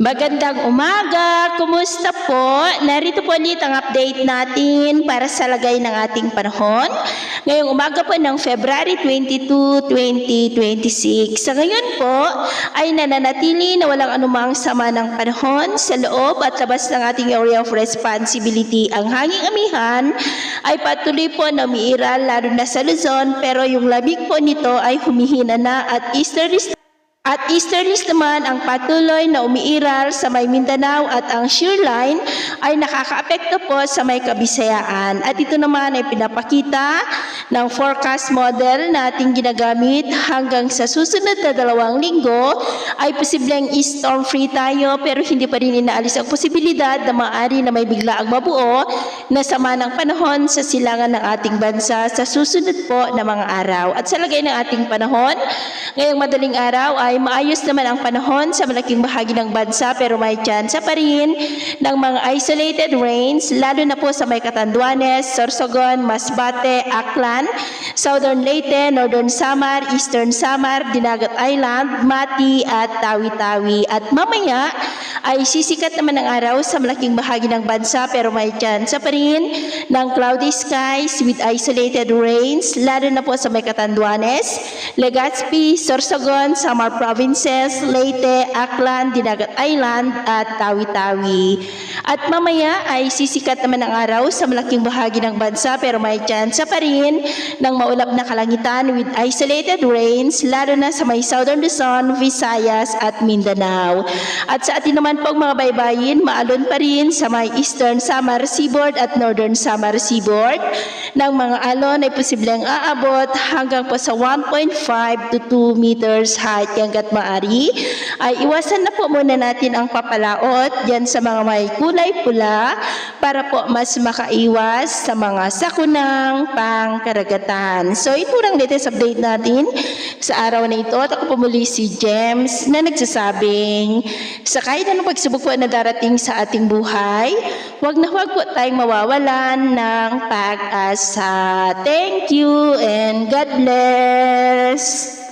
Magandang umaga! Kumusta po? Narito po ulit ang update natin para sa lagay ng ating panahon. Ngayong umaga po ng February 22, 2026. Sa ngayon po ay nananatili na walang anumang sama ng panahon sa loob at labas ng ating area of responsibility. Ang hanging amihan ay patuloy po na umiiral lalo na sa Luzon, pero yung lamig po nito ay humihina na at easterlies naman ang patuloy na umiiral sa may Mindanao at ang shear line ay nakakaapekto po sa may Kabisayaan. At ito naman ay pinapakita ng forecast model na ating ginagamit hanggang sa susunod na 2 linggo ay posibleng storm free tayo, pero hindi pa rin inaalis ang posibilidad na maaari na may biglaang mabuo na sama ng panahon sa silangan ng ating bansa sa susunod po na mga araw. At sa lagay ng ating panahon, ngayong madaling araw ay maayos naman ang panahon sa malaking bahagi ng bansa, pero may tsansa pa rin ng mga isolated rains lalo na po sa may Catanduanes, Sorsogon, Masbate, Aklan, Southern Leyte, Northern Samar, Eastern Samar, Dinagat Island, Mati at Tawi-Tawi. At mamaya ay sisikat naman ang araw sa malaking bahagi ng bansa, pero may tsansa pa rin ng cloudy skies with isolated rains lalo na po sa may Catanduanes, Legazpi, Sorsogon, Samar Provinces, Leyte, Aklan, Dinagat Island at Tawi-Tawi. At mamaya ay sisikat naman ang araw sa malaking bahagi ng bansa, pero may tsansa pa rin ng maulap na kalangitan with isolated rains lalo na sa may Southern Luzon, Visayas at Mindanao. At sa atin naman pong mga baybayin, maalon pa rin sa may Eastern Samar Seaboard at Northern Samar Seaboard ng mga alon ay posibleng aabot hanggang po sa 1.5 to 2 meters height. Hanggat maari ay iwasan na po muna natin ang papalaot dyan sa mga may kulay pula para po mas makaiwas sa mga sakunang pangkaragatan. So ito lang latest update natin sa araw na ito. At ako po muli si James na nagsasabing sa kahit anong pagsubok po na darating sa ating buhay, huwag na huwag po tayong mawawalan ng pag-asa. Thank you and God bless!